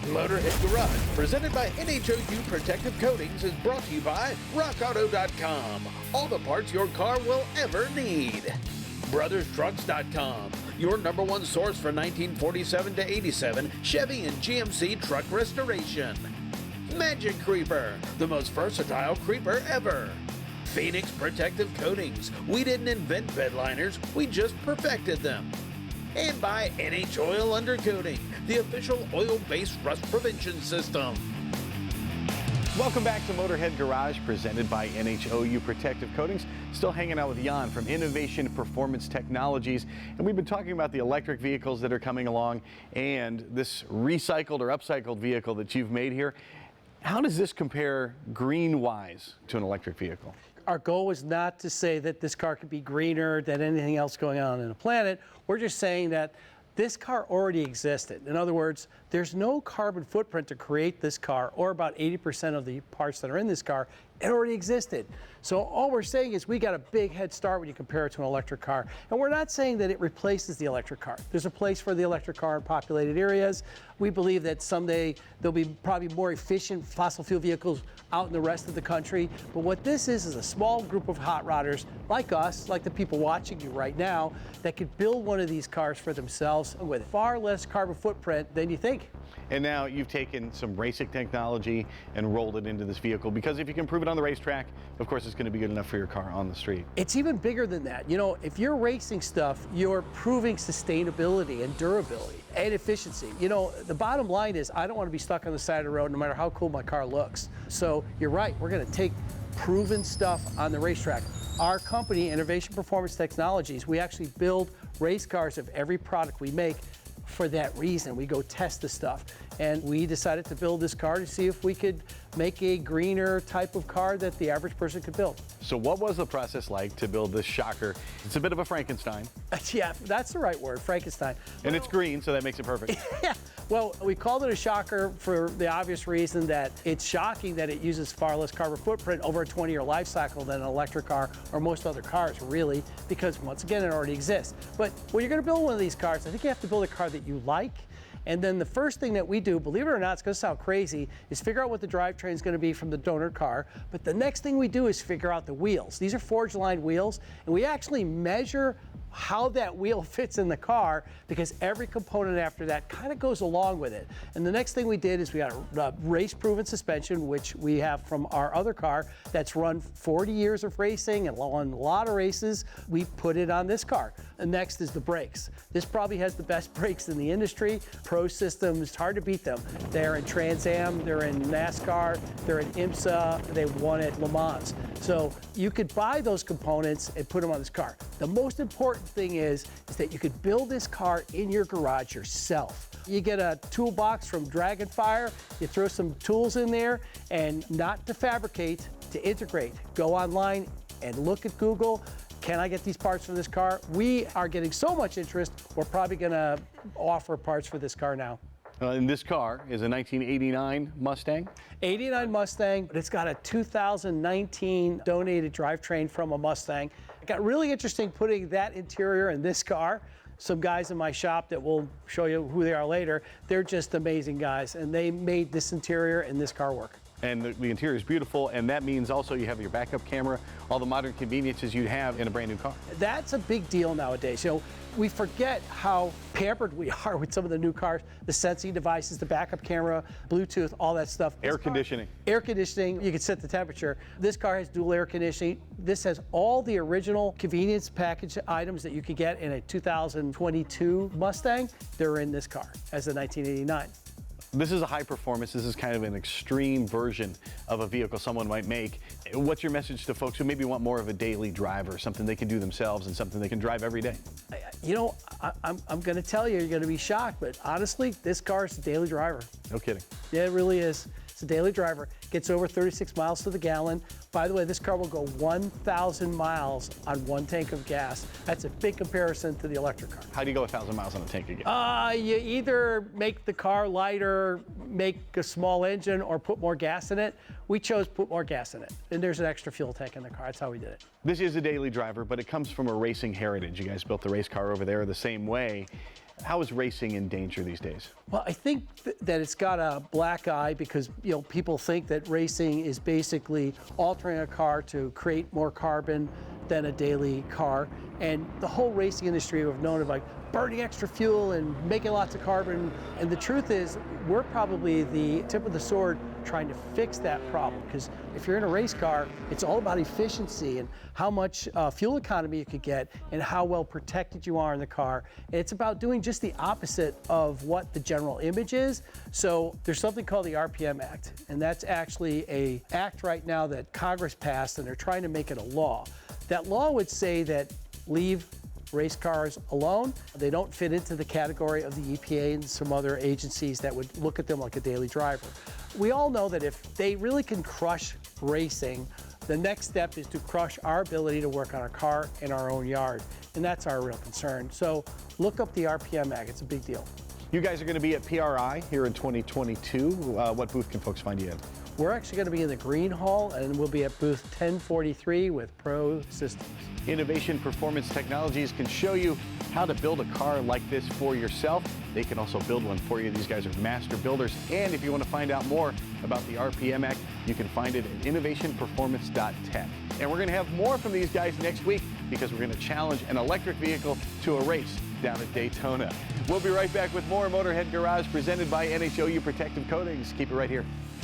Motorhead Garage, presented by NHOU Protective Coatings, is brought to you by RockAuto.com. All the parts your car will ever need. BrothersTrucks.com, your #1 source for 1947 to 87 Chevy and GMC truck restoration. Magic Creeper, the most versatile creeper ever. Phoenix Protective Coatings. We didn't invent bed liners, we just perfected them. And by NH Oil Undercoating, the official oil-based rust prevention system. Welcome back to Motorhead Garage, presented by NHOU Protective Coatings. Still hanging out with Jan from Innovation Performance Technologies, and we've been talking about the electric vehicles that are coming along and this recycled or upcycled vehicle that you've made here. How does this compare green-wise to an electric vehicle? Our goal is not to say that this car could be greener than anything else going on in the planet. We're just saying that this car already existed. In other words, there's no carbon footprint to create this car, or about 80% of the parts that are in this car. It already existed. So all we're saying is we got a big head start when you compare it to an electric car. And we're not saying that it replaces the electric car. There's a place for the electric car in populated areas. We believe that someday there'll be probably more efficient fossil fuel vehicles out in the rest of the country. But what this is a small group of hot rodders like us, like the people watching you right now, that could build one of these cars for themselves with far less carbon footprint than you think. And now you've taken some racing technology and rolled it into this vehicle, because if you can prove it on the racetrack, of course it's going to be good enough for your car on the street. It's even bigger than that. You know, if you're racing stuff, you're proving sustainability and durability and efficiency. You know, the bottom line is I don't want to be stuck on the side of the road no matter how cool my car looks. So you're right, we're going to take proven stuff on the racetrack. Our company, Innovation Performance Technologies, we actually build race cars of every product we make. For that reason, we go test the stuff, and we decided to build this car to see if we could make a greener type of car that the average person could build. So what was the process like to build this shocker? It's a bit of a Frankenstein. Yeah, that's the right word, Frankenstein. And it's green, so that makes it perfect. Yeah, well, we called it a shocker for the obvious reason that it's shocking that it uses far less carbon footprint over a 20-year life cycle than an electric car or most other cars, really, because once again, it already exists. But when you're going to build one of these cars, I think you have to build a car that you like. And then the first thing that we do, believe it or not, it's going to sound crazy, is figure out what the drivetrain is going to be from the donor car. But the next thing we do is figure out the wheels. These are forged-lined wheels, and we actually measure how that wheel fits in the car, because every component after that kind of goes along with it. And the next thing we did is we got a race-proven suspension, which we have from our other car that's run 40 years of racing and won a lot of races. We put it on this car. And next is the brakes. This probably has the best brakes in the industry. Pro Systems, it's hard to beat them. They're in Trans Am, they're in NASCAR, they're in IMSA, they won at Le Mans. So you could buy those components and put them on this car. The most important thing is that you could build this car in your garage yourself. You get a toolbox from Dragonfire, you throw some tools in there, and not to fabricate, to integrate. Go online and look at Google. Can I get these parts for this car? We are getting so much interest, we're probably going to offer parts for this car now. And this car is a 1989 Mustang. 89 Mustang, but it's got a 2019 donated drivetrain from a Mustang. It got really interesting putting that interior in this car. Some guys in my shop that will show you who they are later, they're just amazing guys, and they made this interior and this car work. And the interior is beautiful, and that means also you have your backup camera, all the modern conveniences you'd have in a brand new car. That's a big deal nowadays. You know, we forget how pampered we are with some of the new cars, the sensing devices, the backup camera, Bluetooth, all that stuff. Air conditioning. Air conditioning, you can set the temperature. This car has dual air conditioning. This has all the original convenience package items that you could get in a 2022 Mustang. They're in this car as a 1989. This is a high performance. This is kind of an extreme version of a vehicle someone might make. What's your message to folks who maybe want more of a daily driver, something they can do themselves and something they can drive every day? You know, I'm going to tell you, you're going to be shocked, but honestly, this car is a daily driver. No kidding. Yeah, it really is. It's a daily driver. Gets over 36 miles to the gallon. By the way, this car will go 1,000 miles on one tank of gas. That's a big comparison to the electric car. How do you go 1,000 miles on a tank of gas? You either make the car lighter, make a small engine, or put more gas in it. We chose put more gas in it. And there's an extra fuel tank in the car. That's how we did it. This is a daily driver, but it comes from a racing heritage. You guys built the race car over there the same way. How is racing in danger these days? Well, I think that it's got a black eye because people think that racing is basically altering a car to create more carbon than a daily car. And the whole racing industry we've known of like burning extra fuel and making lots of carbon. And the truth is, we're probably the tip of the sword trying to fix that problem. Because if you're in a race car, it's all about efficiency and how much fuel economy you could get and how well protected you are in the car. And it's about doing just the opposite of what the general image is. So there's something called the RPM Act, and that's actually an act right now that Congress passed, and they're trying to make it a law. That law would say that leave race cars alone. They don't fit into the category of the EPA and some other agencies that would look at them like a daily driver. We all know that if they really can crush racing, the next step is to crush our ability to work on a car in our own yard. And that's our real concern. So look up the RPM Act. It's a big deal. You guys are going to be at PRI here in 2022. What booth can folks find you in? We're actually going to be in the Green Hall, and we'll be at booth 1043 with Pro Systems. Innovation Performance Technologies can show you how to build a car like this for yourself. They can also build one for you. These guys are master builders. And if you want to find out more about the RPM Act, you can find it at innovationperformance.tech. And we're going to have more from these guys next week because we're going to challenge an electric vehicle to a race down at Daytona. We'll be right back with more Motorhead Garage presented by NHOU Protective Coatings. Keep it right here.